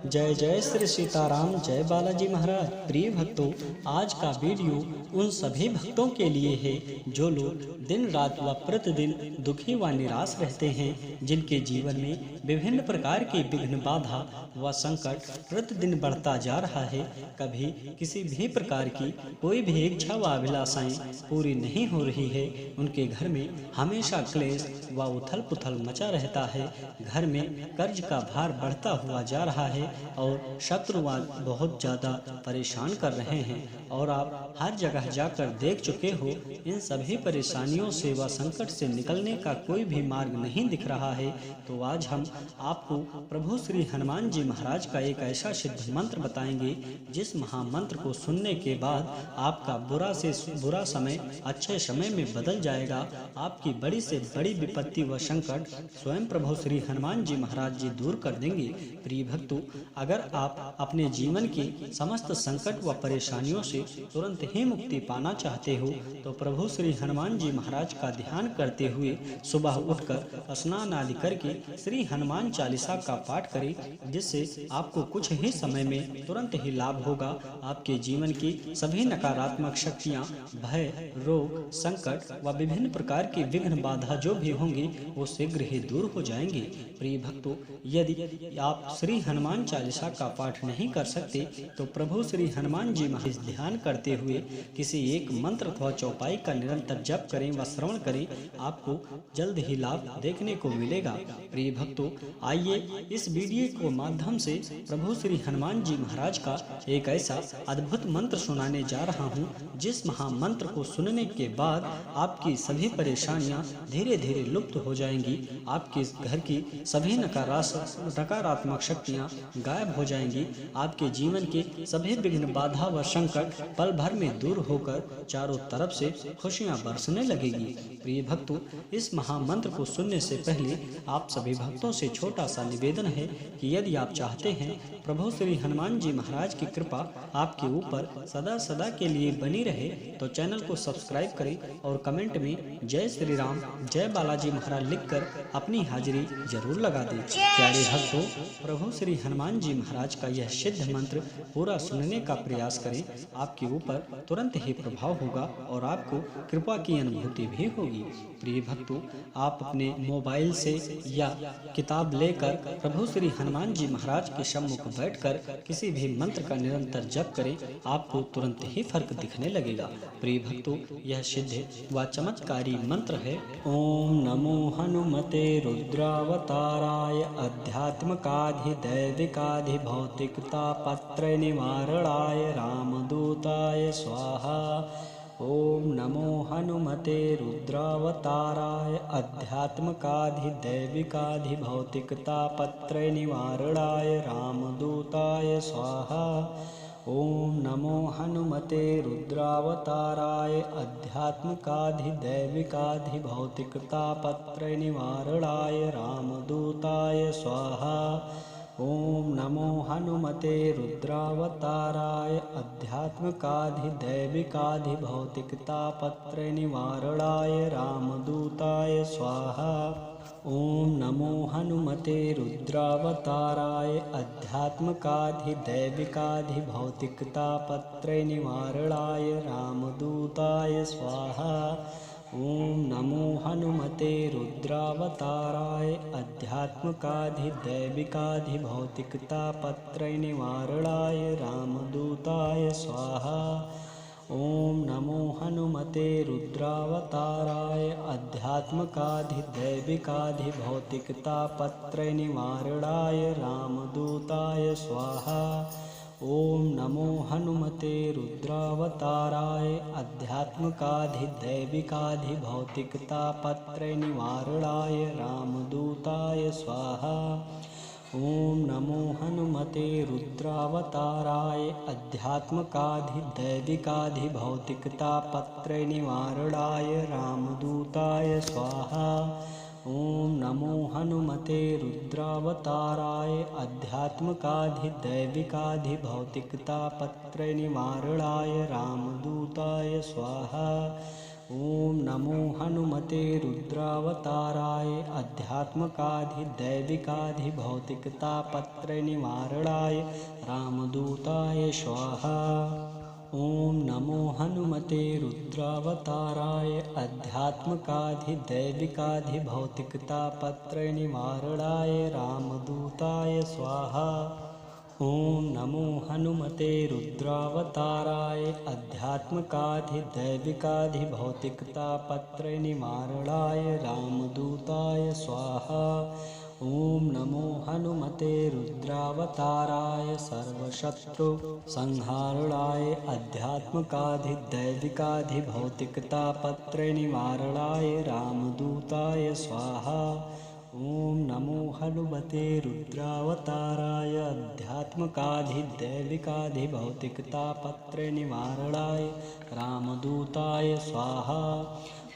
जय जय श्री सीताराम, जय बालाजी महाराज। प्रिय भक्तों, आज का वीडियो उन सभी भक्तों के लिए है जो लोग दिन रात व प्रतिदिन दुखी व निराश रहते हैं, जिनके जीवन में विभिन्न प्रकार की विघ्न, बाधा व संकट प्रतिदिन बढ़ता जा रहा है। कभी किसी भी प्रकार की कोई भी इच्छा व अभिलाषाएं पूरी नहीं हो रही है। उनके घर में हमेशा क्लेश व उथल पुथल मचा रहता है। घर में कर्ज का भार बढ़ता हुआ जा रहा है और शत्रुवाद बहुत ज़्यादा परेशान कर रहे हैं और आप हर जगह जाकर देख चुके हो। इन सभी परेशानियों से व संकट से निकलने का कोई भी मार्ग नहीं दिख रहा है। तो आज हम आपको प्रभु श्री हनुमान जी महाराज का एक ऐसा सिद्ध मंत्र बताएंगे, जिस महामंत्र को सुनने के बाद आपका बुरा से बुरा समय अच्छे समय में बदल जाएगा। आपकी बड़ी से बड़ी विपत्ति व संकट स्वयं प्रभु श्री हनुमान जी महाराज जी दूर कर देंगे। प्रिय भक्तों, अगर आप अपने जीवन की समस्त संकट व परेशानियों से तुरंत ही मुक्ति पाना चाहते हो तो प्रभु श्री हनुमान जी महाराज का ध्यान करते हुए सुबह उठकर स्नान आदि करके श्री हनुमान चालीसा का पाठ करें, जिससे आपको कुछ ही समय में तुरंत ही लाभ होगा। आपके जीवन की सभी नकारात्मक शक्तियाँ, भय, रोग, संकट व विभिन्न प्रकार की विघ्न, बाधा जो भी होंगी वो शीघ्र ही दूर हो जाएंगे। प्रिय भक्तों, यदि आप श्री हनुमान चालीसा का पाठ नहीं कर सकते तो प्रभु श्री हनुमान जी महाराज ध्यान करते हुए किसी एक मंत्र अथवा चौपाई का निरंतर जप करें व श्रवण करें, आपको जल्द ही लाभ देखने को मिलेगा। प्रिय भक्तों, आइए इस वीडियो को माध्यम से प्रभु श्री हनुमान जी महाराज का एक ऐसा अद्भुत मंत्र सुनाने जा रहा हूँ, जिस महामंत्र को सुनने के बाद आपकी सभी परेशानियाँ धीरे धीरे लुप्त हो जाएंगी। आपके घर की सभी नकारात्मक शक्तियाँ गायब हो जाएंगी। आपके जीवन के सभी विघ्न, बाधा व संकट पल भर में दूर होकर चारों तरफ से खुशियाँ बरसने लगेगी। प्रिय भक्तों, इस महामंत्र को सुनने से पहले आप सभी भक्तों से छोटा सा निवेदन है कि यदि आप चाहते हैं प्रभु श्री हनुमान जी महाराज की कृपा आपके ऊपर सदा सदा के लिए बनी रहे तो चैनल को सब्सक्राइब करें और कमेंट में जय श्री राम, जय बालाजी महाराज लिखकर अपनी हाजिरी जरूर लगा दें। प्यारे भक्तों, प्रभु श्री हनुमान जी महाराज का यह सिद्ध मंत्र पूरा सुनने का प्रयास करें, आपके ऊपर तुरंत ही प्रभाव होगा और आपको कृपा की अनुभूति भी होगी। प्रिय भक्तों, आप अपने मोबाइल से या किताब लेकर प्रभु श्री हनुमान जी महाराज के सम्मुख बैठकर किसी भी मंत्र का निरंतर जप करें, आपको तुरंत ही फर्क दिखने लगेगा। प्रिय भक्तों, यह सिद्ध व चमत्कारी मंत्र है। ओम नमो हनुमते रुद्रावताराय आध्यात्मकाधिदैविकाधि भौतिकतापत्र निवारणाय रामदूताय स्वाहा। ओम नमो हनुमते रुद्रावताराय आध्यात्मकाधिदैविकाधि भौतिकतापत्र निवारणाय रामदूताय स्वाहा। ओम नमो हनुमते रुद्रावताराय आध्यात्मिकाधिदैविकाधि भौतिकतापत्र निवारणाय रामदूताय स्वाहा। ओम नमो हनुमते रुद्रावताराय आध्यात्मिकाधिदैविकाधि भौतिकतापत्र निवारणाय रामदूताय स्वाहा। ओम नमो हनुमते रुद्रावताराय आध्यात्मिकाधिदैविकाधि भौतिकतापत्र निवारणाय रामदूताय स्वाहा। ओम नमो हनुमते रुद्रावताराय आध्यात्मिकाधिदैविकाधि भौतिकतापत्र निवारणाय रामदूताय स्वाहा। ओम नमो हनुमते रुद्रावताराय आध्यात्मिकाधिदैविकाधि भौतिकतापत्र निवारणाय रामदूताय स्वाहा। ओम नमो हनुमते रुद्रावताराय आध्यात्मिकाधिदैविकाधि भौतिकतापत्र निवारणाय रामदूताय स्वाहा। ओम नमो हनुमते रुद्रावताराय आध्यात्मिकाधिदैविकाधि भौतिकतापत्र निवारणाय रामदूताय स्वाहा। ओम नमो हनुमते रुद्रावताराय आध्यात्मिकाधिदैविकाधि भौतिकतापत्र निवारणाय रामदूताय स्वाहा। ओम नमो हनुमते रुद्रावताराय अध्यात्मकाधिदैविकाधिभौतिकतापत्रयनिवारणाय रामदूताय स्वाहा। ओम नमो हनुमते रुद्रावताराय अध्यात्मकाधिदैविकाधिभौतिकतापत्रयनिवारणाय रामदूताय स्वाहा। ओम नमो हनुमते रुद्रावताराय अध्यात्मकाधिदैविकाधिभौतिकतापत्रयनिवारणाय रामदूताय स्वाहा। ओम नमो हनुमते रुद्रावताराय सर्वशत्रु संहारणाय अध्यात्मकाधिदैविकाधिभौतिकतापत्रयनिवारणाय रामदूताय स्वाहा। ओम नमो हनुमते रुद्रावताराय अध्यात्मकाधिदैविकाधिभौतिकतापत्रयनिवारणाय रामदूताय स्वाहा।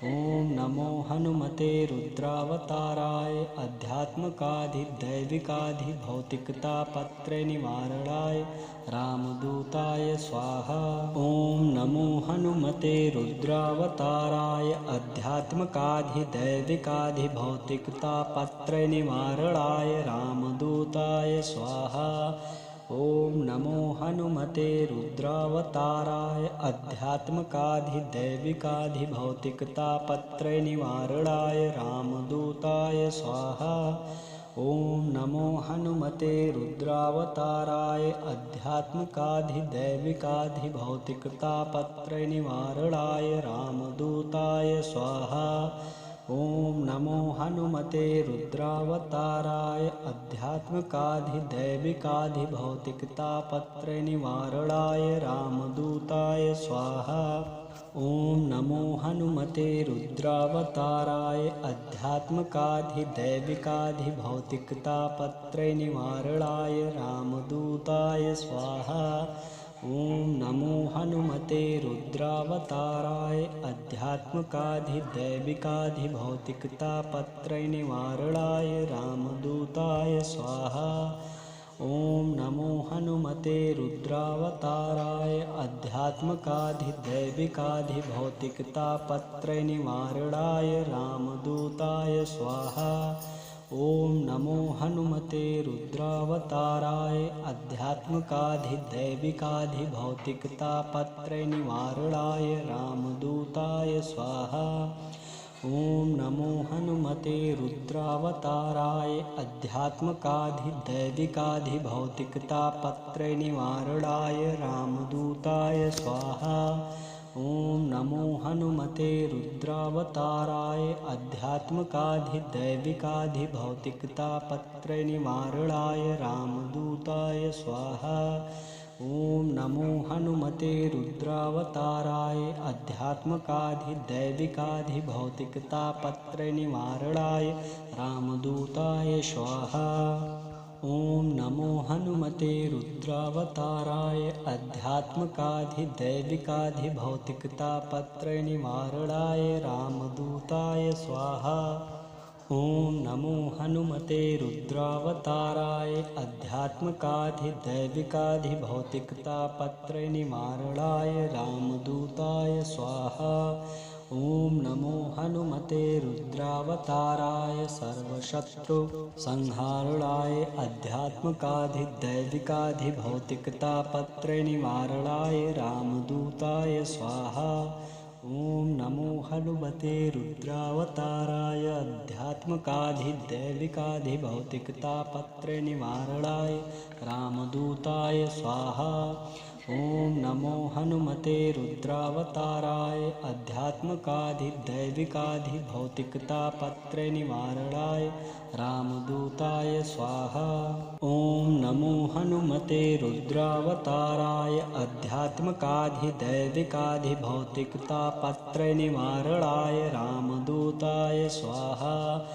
ओम नमो हनुमते रुद्रावताराय अध्यात्मकाधिदैविकाधिभौतिकतापत्रयनिवारणाय रामदूताय स्वाहा। ओम नमो हनुमते रुद्रावताराय अध्यात्मकाधिदैविकाधिभौतिकतापत्रयनिवारणाय रामदूताय स्वाहा। ओम नमो हनुमते रुद्रावताराय अध्यात्मकाधिदैविकाधिभौतिकतापत्रयनिवारणाय रामदूताय स्वाहा। ओम नमो हनुमते रुद्रावताराय अध्यात्मकाधिदैविकाधिभौतिकतापत्रयनिवारणाय रामदूताय स्वाहा। ओम नमो हनुमते रुद्रावताराय अध्यात्मकाधिदैविकाधिभौतिकतापत्रयनिवारणाय रामदूताय स्वाहा। ओम नमो हनुमते रुद्रावताराय अध्यात्मकाधिदैविकाधिभौतिकतापत्रयनिवारणाय रामदूताय स्वाहा। ओम नमो हनुमते रुद्रावताराय अध्यात्मकाधिदैविकाधिभौतिकतापत्रयनिवारणाय रामदूताय स्वाहा। ओम नमो हनुमते रुद्रावताराय अध्यात्मकाधिदैविकाधिभौतिकतापत्रयनिवारणाय रामदूताय स्वाहा। ओम नमो हनुमते रुद्रावताराय अध्यात्मकाधिदैविकाधिभौतिकतापत्रयनिवारणाय रामदूताय स्वाहा। ओम नमो हनुमते रुद्रावताराय अध्यात्मकाधिदैविकाधिभौतिकतापत्रयनिवारणाय रामदूताय स्वाहा। ओम नमो हनुमते रुद्रावताराय अध्यात्मकाधिदैविकाधिभौतिकतापत्रयनिवारणाय रामदूताय स्वाहा। ओम नमो हनुमते रुद्रावताराय अध्यात्मकाधिदैविकाधिभौतिकतापत्रयनिवारणाय रामदूताय स्वाहा। ओम नमो हनुमते रुद्रावताराय अध्यात्मकाधिदैविकाधिभौतिकतापत्रयनिवारणाय रामदूताय स्वाहा। ओम नमो हनुमते रुद्रावताराय अध्यात्मकाधिदैविकाधिभौतिकतापत्रयनिवारणाय रामदूताय स्वाहा। ओम नमो हनुमते रुद्रावताराय सर्वशत्रु संहारणाय अध्यात्मकाधिदैविकाधिभौतिकतापत्रयनिवारणाय रामदूताय स्वाहा। ओम नमो हनुमते रुद्रावताराय अध्यात्मकाधिदैविकाधिभौतिकतापत्रयनिवारणाय रामदूताय स्वाहा। ओम नमो हनुमते रुद्रावताराय अध्यात्मकाधिदैविकाधिभौतिकतापत्रयनिवारणाय रामदूताय स्वाहा। ओम नमो हनुमते रुद्रावताराय अध्यात्मकाधिदैविकाधिभौतिकतापत्रयनिवारणाय रामदूताय स्वाहा।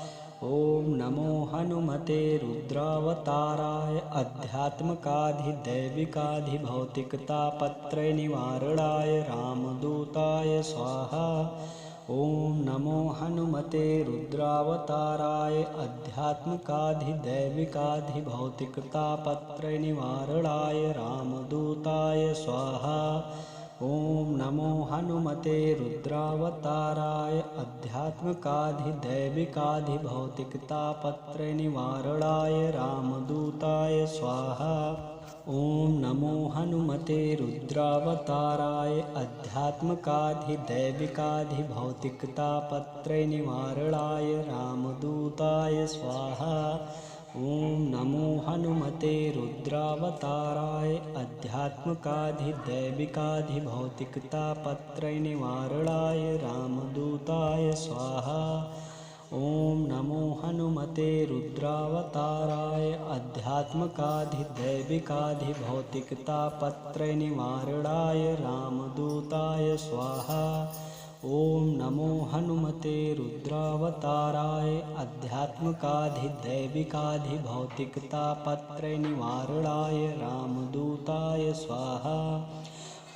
ओम नमो हनुमते रुद्रावताराय अध्यात्मकाधिदैविकाधिभौतिकतापत्रयनिवारणाय रामदूताय स्वाहा। ओम नमो हनुमते रुद्रावताराय अध्यात्मकाधिदैविकाधिभौतिकतापत्रयनिवारणाय रामदूताय स्वाहा। ओम नमो हनुमते रुद्रावताराय अध्यात्मकाधिदैविकाधिभौतिकतापत्रय निवारणाय रामदूताय स्वाहा। ओम नमो हनुमते रुद्रावताराय अध्यात्मकाधिदैविकाधिभौतिकतापत्रय निवारणाय रामदूताय स्वाहा। ओम नमो हनुमते रुद्रावताराय अध्यात्मकाधिदैविकाधिभौतिकतापत्रय निवारणाय रामदूताय स्वाहा। ओम नमो हनुमते रुद्रावताराय अध्यात्मकाधिदैविकाधिभौतिकतापत्रय निवारणाय रामदूताय स्वाहा। ओम नमो हनुमते रुद्रावताराय अध्यात्मकाधिदैविकाधिभौतिकतापत्रय निवारणाय रामदूताय स्वाहा।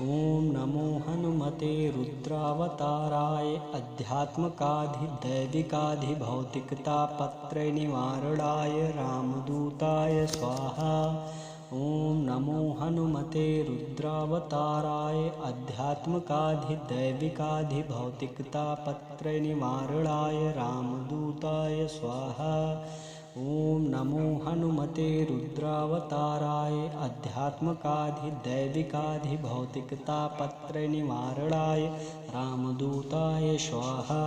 ओम नमो हनुमते रुद्रावताराय अध्यात्मकाधिदैविकाधिभौतिकतापत्रय निवारणाय रामदूताय स्वाहा। ओम नमो हनुमते रुद्रावताराय अध्यात्मकाधिदैविकाधिभौतिकतापत्रय निवारणाय रामदूताय स्वाहा। ओम नमो हनुमते रुद्रावताराय अध्यात्मकाधिदैविकाधिभौतिकतापत्रय निवारणाय रामदूताय स्वाहा।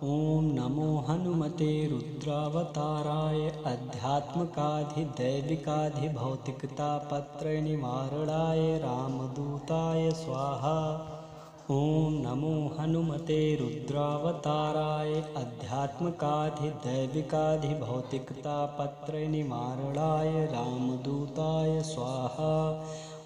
ओम नमो हनुमते रुद्रावताराय अध्यात्मकाधिदैविकाधिभौतिकतापत्रय निवारणाय रामदूताय स्वाहा। ओम नमो हनुमते रुद्रावताराय अध्यात्मकाधिदैविकाधिभौतिकतापत्रय निवारणाय रामदूताय स्वाहा।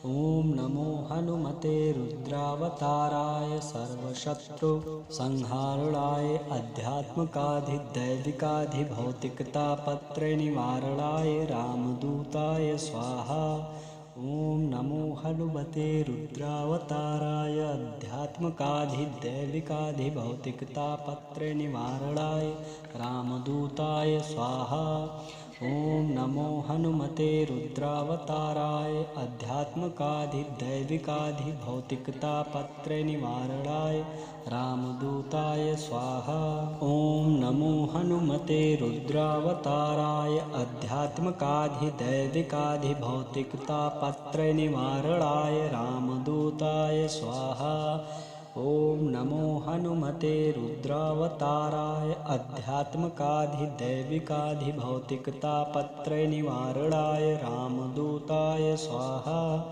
ओम नमो हनुमते रुद्रावताराय सर्वशत्रु संहारणाय अध्यात्मकाधिदैविकाधिभौतिकतापत्रय निवारणाय रामदूताय स्वाहा। ओम नमो हनुमते रुद्रावताराय अध्यात्मकाधिदैविकाधिभौतिकतापत्रय निवारणाय रामदूताय स्वाहा। ओम नमो हनुमते रुद्रावताराय अध्यात्मकाधिदैविकाधिभौतिकतापत्रय निवारणाय रामदूताय स्वाहा। ओम नमो हनुमते रुद्रावताराय अध्यात्मकाधिदैविकाधिभौतिकतापत्रय निवारणाय रामदूताय स्वाहा। ओम नमो हनुमते रुद्रावताराय अध्यात्मकाधिदैविकाधिभौतिकतापत्रय निवारणाय रामदूताय स्वाहा।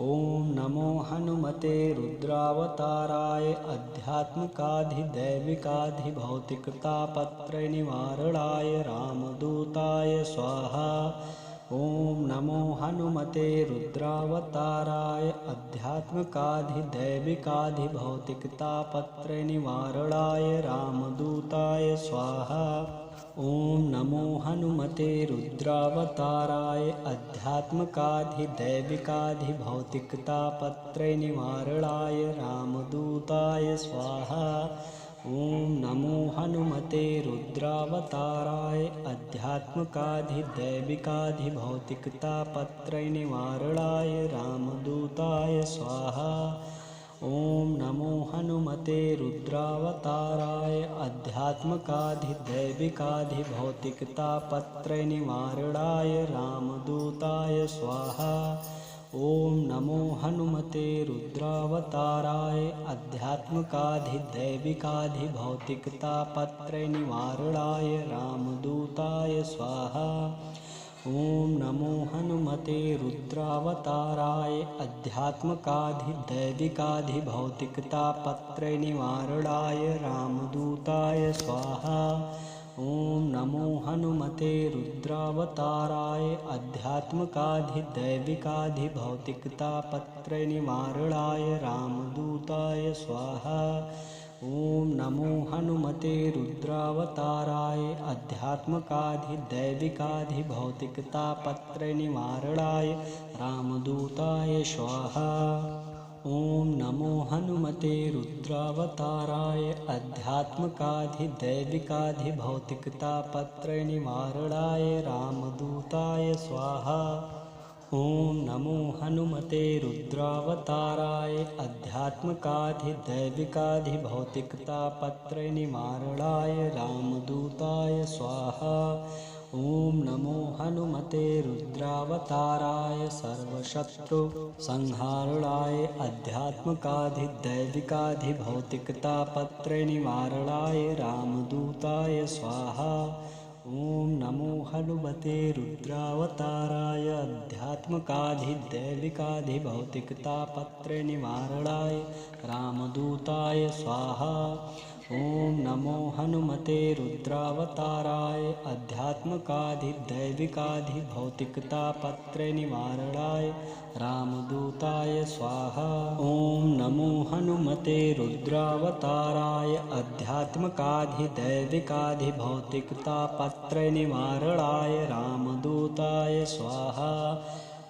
ओम नमो हनुमते रुद्रावताराय अध्यात्मकाधिदैविकाधिभौतिकतापत्रय निवारणाय रामदूताय स्वाहा। ओम नमो हनुमते रुद्रावताराय अध्यात्मकाधिदैविकाधिभौतिकतापत्रय निवारणाय रामदूताय स्वाहा। ओम नमो हनुमते रुद्रावताराय अध्यात्मकाधिदैविकाधिभौतिकतापत्रय निवारणाय रामदूताय स्वाहा। ओम नमो हनुमते रुद्रावताराय अध्यात्मकाधिदैविकाधिभौतिकतापत्रय निवारणाय रामदूताय स्वाहा। ओम नमो हनुमते रुद्रावताराय अध्यात्मकाधिदैविकाधिभौतिकतापत्रय निवारणाय रामदूताय स्वाहा। ओम नमो हनुमते रुद्रावताराय अध्यात्मकाधिदैविकाधिभौतिकतापत्रय निवारणाय रामदूताय स्वाहा। ओम नमो हनुमते रुद्रावताराय अध्यात्मकाधिदैविकाधिभौतिकतापत्रय निवारणाय रामदूताय स्वाहा। ओम नमो हनुमते रुद्रावताराय अध्यात्मकाधिदैविकाधिभौतिकतापत्रय निवारणाय रामदूताय स्वाहा। ओम नमो हनुमते रुद्रावताराय अध्यात्मकाधिदैविकाधिभौतिकतापत्रय निवारणाय रामदूताय स्वाहा। ओम नमो हनुमते रुद्रावताराय अध्यात्मकाधिदैविकाधिभौतिकतापत्रय निवारणाय रामदूताय स्वाहा। ओम नमो हनुमते रुद्रावताराय आध्यात्मिकाधिदैविकाधिभौतिकतापत्रय निवारणाय रामदूताय स्वाहा। ओम नमो हनुमते रुद्रावताराय सर्वशत्रु संहारणाय आध्यात्मिकाधिदैविकाधिभौतिकतापत्रय निवारणाय रामदूताय स्वाहा। ओम नमो हनुमते रुद्रावताराय आध्यात्मिकाधिदैविकाधिभौतिकतापत्रय निवारणाय रामदूताय स्वाहा। ओम नमो हनुमते रुद्रावताराय आध्यात्मिकाधिदैविकाधिभौतिकतापत्रय निवारणाय रामदूताय स्वाहा। ओम नमो हनुमते रुद्रावताराय आध्यात्मिकाधिदैविकाधिभौतिकतापत्रय निवारणाय रामदूताय स्वाहा।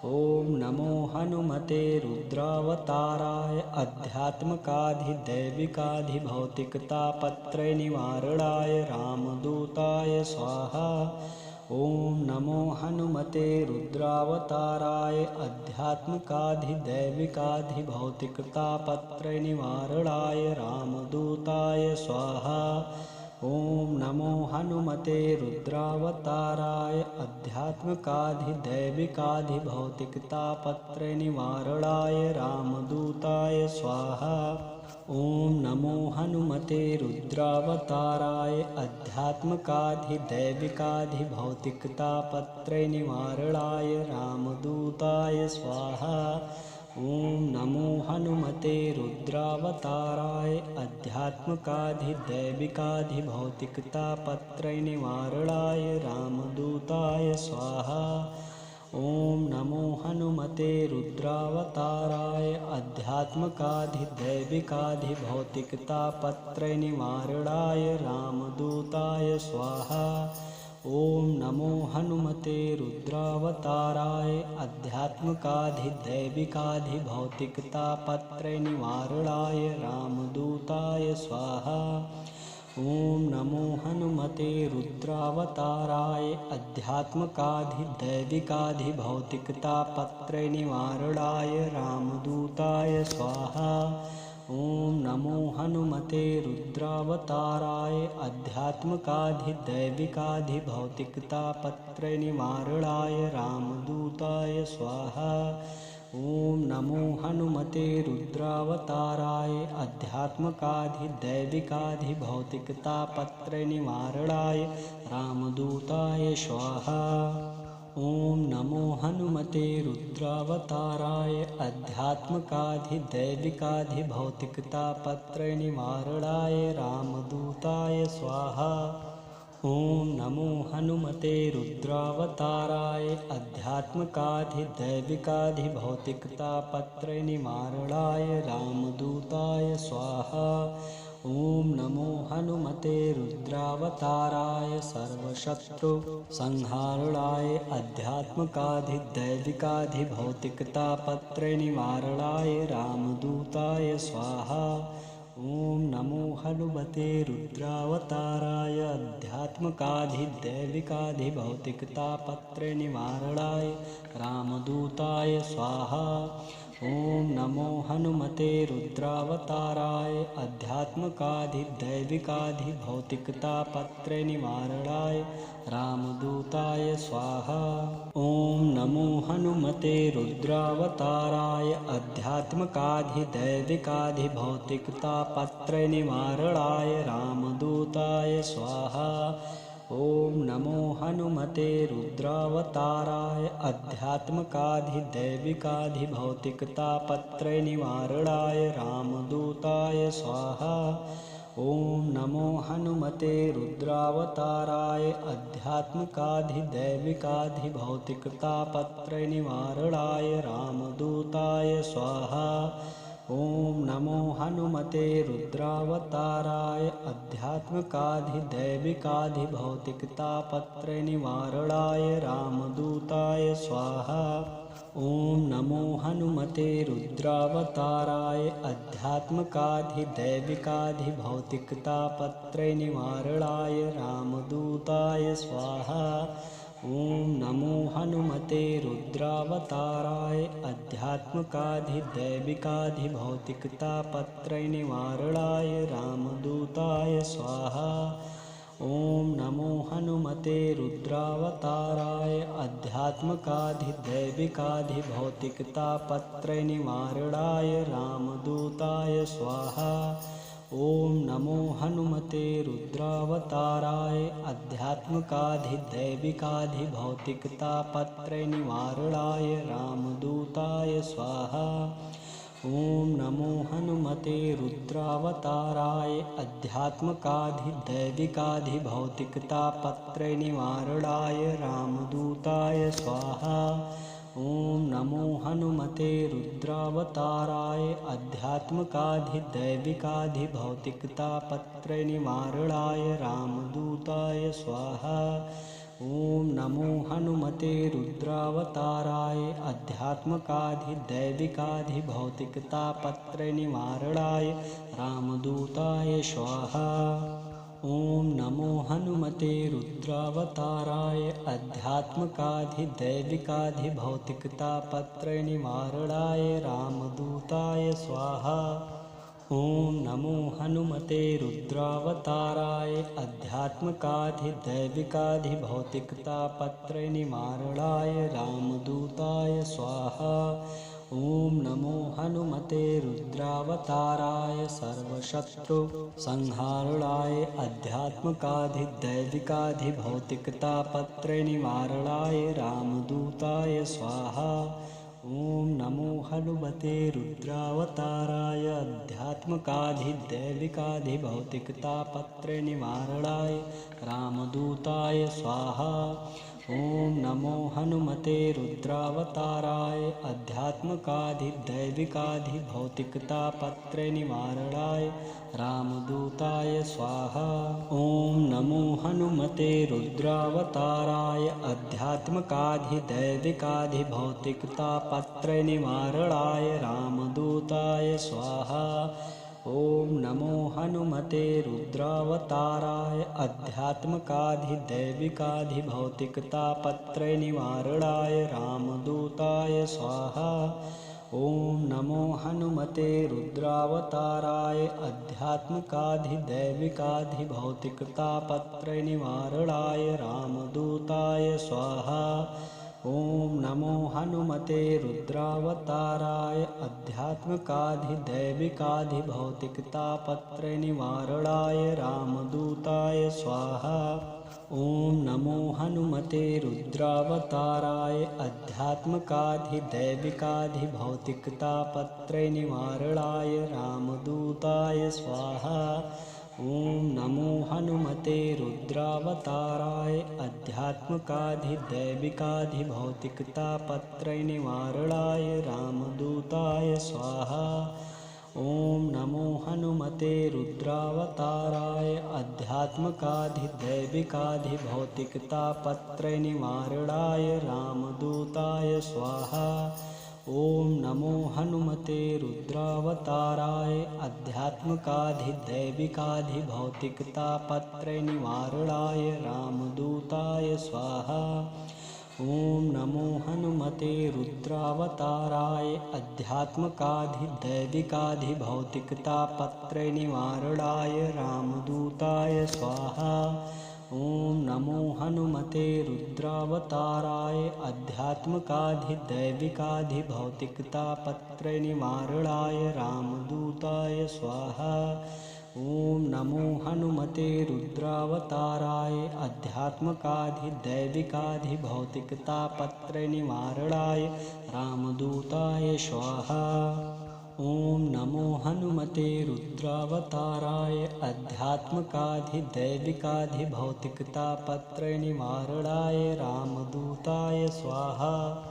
ओम नमो हनुमते रुद्रावताराय आध्यात्मिकाधिदैविकाधिभौतिकतापत्रय निवारणाय रामदूताय स्वाहा। ओम नमो हनुमते रुद्रावताराय आध्यात्मिकाधिदैविकाधिभौतिकतापत्रय निवारणाय रामदूताय स्वाहा। ओम नमो हनुमते रुद्रावताराय आध्यात्मिकाधिदैविकाधिभौतिकतापत्रय निवारणाय रामदूताय स्वाहा। ओम नमो हनुमते रुद्रावताराय आध्यात्मिकाधिदैविकाधिभौतिकतापत्रय निवारणाय रामदूताय स्वाहा। ओम नमो हनुमते रुद्रावताराय आध्यात्मिकाधिदैविकाधिभौतिकतापत्रय निवारणाय रामदूताय स्वाहा। ओम नमो हनुमते रुद्रावताराय आध्यात्मिकाधिदैविकाधिभौतिकतापत्रय निवारणाय रामदूताय स्वाहा। ओम नमो हनुमते रुद्रावताराय आध्यात्मिकाधिदैविकाधिभौतिकतापत्रय निवारणाय रामदूताय स्वाहा। ओम नमो हनुमते रुद्रावताराय आध्यात्मिकाधिदैविकाधिभौतिकतापत्रय निवारणाय रामदूताय स्वाहा। ओम नमो हनुमते रुद्रावताराय आध्यात्मिकाधिदैविकाधिभौतिकतापत्रय निवारणाय रामदूताय स्वाहा। ओम नमो हनुमते रुद्रावताराय आध्यात्मिकाधिदैविकाधिभौतिकतापत्रय निवारणाय रामदूताय स्वाहा। ओम नमो हनुमते रुद्रावताराय आध्यात्मिकाधिदैविकाधिभौतिकतापत्रय निवारणाय रामदूताय स्वाहा। ओम नमो हनुमते रुद्रावताराय आध्यात्मिकाधिदैविकाधिभौतिकतापत्रय निवारणाय रामदूताय स्वाहा। ओम नमो हनुमते रुद्रावताराय सर्वशत्रु संहारणाय आध्यात्मिकाधिदैविकाधिभौतिकतापत्रय निवारणाय रामदूताय स्वाहा। ओम नमो हनुमते रुद्रावताराय आध्यात्मिकाधिदैविकाधिभौतिकतापत्रय निवारणाय रामदूताय स्वाहा। ओम नमो हनुमते रुद्रावताराय आध्यात्मिकाधिदैविकाधिभौतिकतापत्रय निवारणाय रामदूताय स्वाहा। ओम नमो हनुमते रुद्रावताराय आध्यात्मिकाधिदैविकाधिभौतिकतापत्रय निवारणाय रामदूताय स्वाहा। ओम नमो हनुमते रुद्रावताराय आध्यात्मिकाधिदैविकाधिभौतिकतापत्रय निवारणाय रामदूताय स्वाहा। ओम नमो हनुमते रुद्रावताराय आध्यात्मिकाधिदैविकाधिभौतिकतापत्रय निवारणाय रामदूताय स्वाहा। ओम नमो हनुमते रुद्रावताराय आध्यात्मिकाधिदैविकाधिभौतिकतापत्रय निवारणाय रामदूताय स्वाहा। ओम नमो हनुमते रुद्रावताराय आध्यात्मिकाधिदैविकाधिभौतिकतापत्रय निवारणाय रामदूताय स्वाहा। ओम नमो हनुमते रुद्रावताराय आध्यात्मकाधिदैविकाधिभौतिकतापत्रयनिवारणाय रामदूताय स्वाहा। ओम नमो हनुमते रुद्रावताराय आध्यात्मकाधिदैविकाधिभौतिकतापत्रयनिवारणाय रामदूताय स्वाहा। ओम नमो हनुमते रुद्रावताराय आध्यात्मकाधिदैविकाधिभौतिकतापत्रयनिवारणाय रामदूताय स्वाहा। ओम नमो हनुमते रुद्रावताराय आध्यात्मकाधिदैविकाधिभौतिकतापत्रयनिवारणाय रामदूताय स्वाहा। ओम नमो हनुमते रुद्रावताराय आध्यात्मकाधिदैविकाधिभौतिकतापत्रयनिवारणाय रामदूताय स्वाहा। ओम नमो हनुमते रुद्रावताराय आध्यात्मकाधिदैविकाधिभौतिकतापत्रयनिवारणाय रामदूताय स्वाहा। ओम नमो हनुमते रुद्रावताराय आध्यात्मकाधिदैविकाधिभौतिकतापत्रयनिवारणाय रामदूताय स्वाहा। ओम नमो हनुमते रुद्रावताराय आध्यात्मकाधिदैविकाधिभौतिकतापत्रयनिवारणाय रामदूताय स्वाहा। ओम नमो हनुमते रुद्रावताराय सर्वशत्रुसंहारणाय आध्यात्मकाधिदैविकाधिभौतिकतापत्रयनिवारणाय रामदूताय स्वाहा। ओम नमो हनुमते रुद्रावताराय आध्यात्मकाधिदैविकाधिभौतिकतापत्रयनिवारणाय रामदूताय स्वाहा। ओम नमो हनुमते रुद्रावताराय आध्यात्मकाधिदैविकाधिभौतिकतापत्रयनिवारणाय रामदूताय स्वाहा। ओम नमो हनुमते रुद्रावताराय आध्यात्मकाधिदैविकाधिभौतिकतापत्रयनिवारणाय रामदूताय स्वाहा। ओम नमो हनुमते रुद्रावताराय आध्यात्मकाधिदैविकाधिभौतिकतापत्रयनिवारणाय रामदूताय स्वाहा। ओम नमो हनुमते रुद्रावताराय आध्यात्मकाधिदैविकाधिभौतिकतापत्रयनिवारणाय रामदूताय स्वाहा। ओम नमो हनुमते रुद्रावताराय आध्यात्मकाधिदैविकाधिभौतिकतापत्रयनिवारणाय रामदूताय स्वाहा। ओम नमो हनुमते रुद्रावताराय आध्यात्मकाधिदैविकाधिभौतिकतापत्रयनिवारणाय रामदूताय स्वाहा। ओम नमो हनुमते रुद्रावताराय आध्यात्मकाधिदैविकाधिभौतिकतापत्रयनिवारणाय रामदूताय स्वाहा। ओम नमो हनुमते रुद्रावताराय आध्यात्मकाधिदैविकाधिभौतिकतापत्रयनिवारणाय रामदूताय स्वाहा। ओम नमो हनुमते रुद्रावताराय आध्यात्मकाधिदैविकाधिभौतिकतापत्रयनिवारणाय रामदूताय स्वाहा। ओम नमो हनुमते रुद्रावताराय आध्यात्मकाधिदैविकाधिभौतिकतापत्रयनिवारणाय रामदूताय स्वाहा। ओम नमो हनुमते रुद्रावताराय आध्यात्मकाधिदैविकाधिभौतिकतापत्रयनिवारणाय रामदूताय स्वाहा। ओम नमो हनुमते रुद्रावताराय आध्यात्मकाधिदैविकाधिभौतिकतापत्रयनिवारणाय रामदूताय स्वाहा। ओम नमो हनुमते रुद्रावताराय आध्यात्मकाधिदैविकाधिभौतिकतापत्रयनिवारणाय रामदूताय स्वाहा।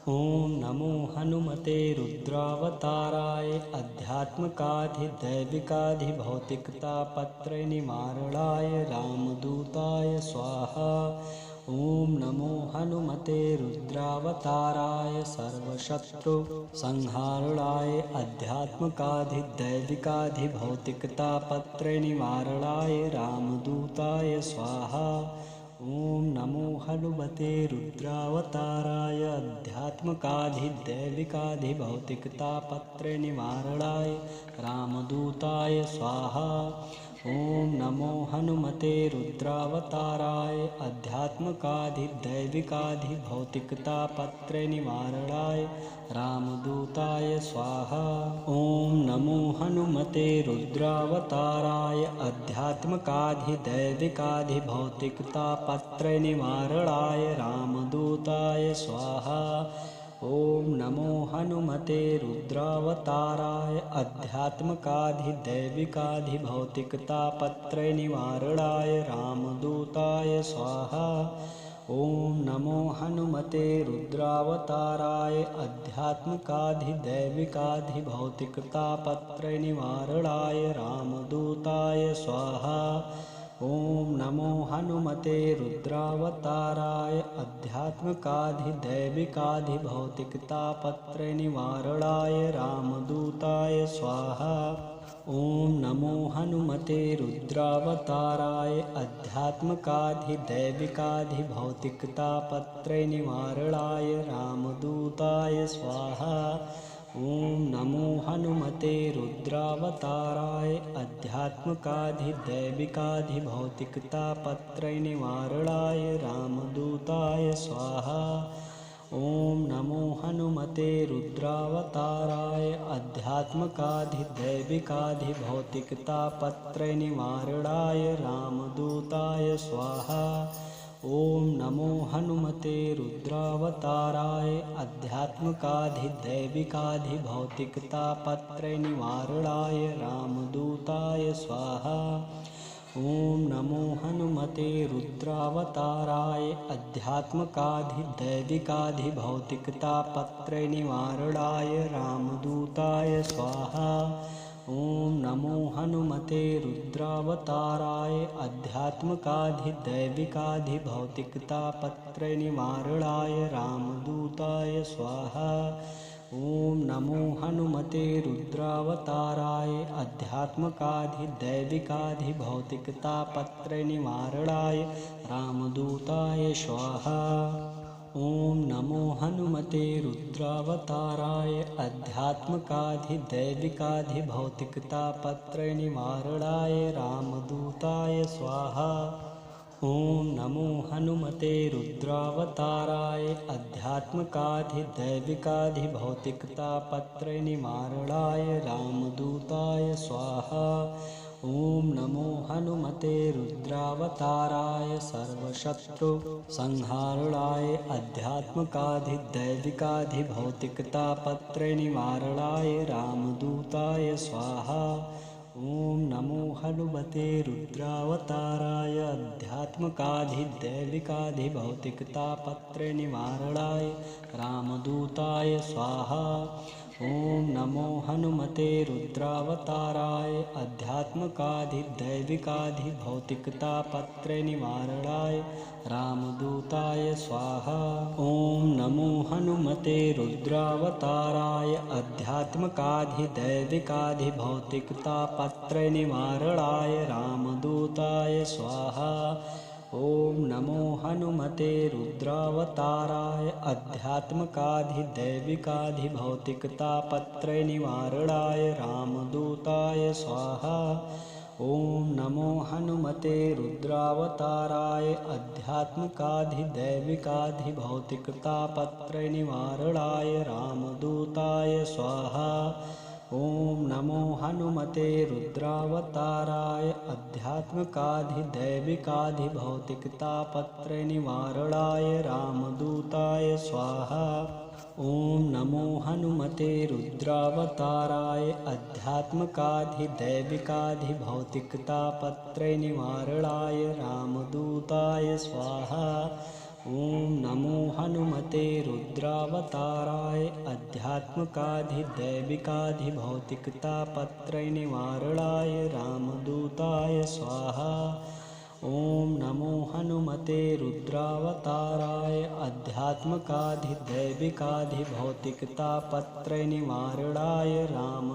ओम नमो हनुमते रुद्रावताराय आध्यात्मकाधिदैविकाधिभौतिकतापत्रयनिवारणाय रामदूताय स्वाहा। ओम नमो हनुमते रुद्रावताराय सर्वशत्रुसंहारणाय आध्यात्मकाधिदैविकाधिभौतिकतापत्रयनिवारणाय रामदूताय स्वाहा। ओम नमो हनुमते रुद्रावताराय अध्यात्मकाधिदैविकाधिभौतिकतापत्रय निवारणाय रामदूताय स्वाहा। ओम नमो हनुमते रुद्रावताराय अध्यात्मकाधिदैविकाधिभौतिकतापत्रय निवारणाय रामदूताय स्वाहा। ओम नमो हनुमते रुद्रावताराय अध्यात्मकाधिदैविकाधिभौतिकतापत्रय निवारणाय रामदूताय स्वाहा। ओम नमो हनुमते रुद्रावताराय अध्यात्मकाधिदैविकाधिभौतिकतापत्रय निवारणाय रामदूताय स्वाहा। ओम नमो हनुमते रुद्रावताराय अध्यात्मकाधिदैविकाधिभौतिकतापत्रय निवारणाय रामदूताय स्वाहा। ओम नमो हनुमते रुद्रावताराय अध्यात्मकाधिदैविकाधिभौतिकतापत्रय निवारणाय रामदूताय स्वाहा। ओम नमो हनुमते रुद्रावताराय अध्यात्मकाधिदैविकाधिभौतिकतापत्रय निवारणाय रामदूताय स्वाहा। ओम नमो हनुमते रुद्रावताराय अध्यात्मकाधिदैविकाधिभौतिकतापत्रय निवारणाय रामदूताय स्वाहा। ओम नमो हनुमते रुद्रावताराय अध्यात्मकाधिदैविकाधिभौतिकतापत्रय निवारणाय रामदूताय स्वाहा। ओम नमो हनुमते रुद्रावताराय अध्यात्मकाधिदैविकाधिभौतिकतापत्रय निवारणाय रामदूताय स्वाहा। ओम नमो हनुमते रुद्रावताराय अध्यात्मकाधिदैविकाधिभौतिकतापत्रय निवारणाय रामदूताय स्वाहा। ओम नमो हनुमते रुद्रावताराय अध्यात्मकाधिदैविकाधिभौतिकतापत्रय निवारणाय रामदूताय स्वाहा। ओम नमो हनुमते रुद्रावताराय अध्यात्मकाधिदैविकाधिभौतिकतापत्रय निवारणाय रामदूताय स्वाहा। ओम नमो हनुमते रुद्रावताराय अध्यात्मकाधिदैविकाधिभौतिकतापत्रय निवारणाय रामदूताय स्वाहा। ओम नमो हनुमते रुद्रावताराय अध्यात्मकाधिदैविकाधिभौतिकतापत्रय निवारणाय रामदूताय स्वाहा। ओम नमो हनुमते रुद्रावताराय सर्वशत्रु संहारणाय अध्यात्मकाधिदैविकाधिभौतिकतापत्रय निवारणाय रामदूताय स्वाहा। ओम नमो हनुमते रुद्रावताराय अध्यात्मकाधिदैविकाधिभौतिकतापत्रय निवारणाय रामदूताय स्वाहा। ओम नमो हनुमते रुद्रावताराय अध्यात्मकाधिदैविकाधिभौतिकतापत्रय निवारणाय रामदूताय स्वाहा। ओम नमो हनुमते रुद्रावताराय अध्यात्मकाधिदैविकाधिभौतिकतापत्रय निवारणाय रामदूताय स्वाहा। ओम नमो हनुमते रुद्रावताराय अध्यात्मकाधिदैविकाधिभौतिकतापत्रय निवारणाय रामदूताय स्वाहा। ओम नमो हनुमते रुद्रावताराय अध्यात्मकाधिदैविकाधिभौतिकतापत्रय निवारणाय रामदूताय स्वाहा। ओम नमो हनुमते रुद्रावताराय अध्यात्मकाधिदैविकाधिभौतिकतापत्रय निवारणाय रामदूताय स्वाहा। ओम नमो हनुमते रुद्रावताराय अध्यात्मकाधिदैविकाधिभौतिकतापत्रय निवारणाय रामदूताय स्वाहा। ओम नमो हनुमते रुद्रावताराय अध्यात्मकाधिदैविकाधिभौतिकतापत्रय निवारणाय रामदूताय स्वाहा। ओम नमो हनुमते रुद्रावताराय अध्यात्मकाधिदैविकाधिभौतिकतापत्रय निवारणाय राम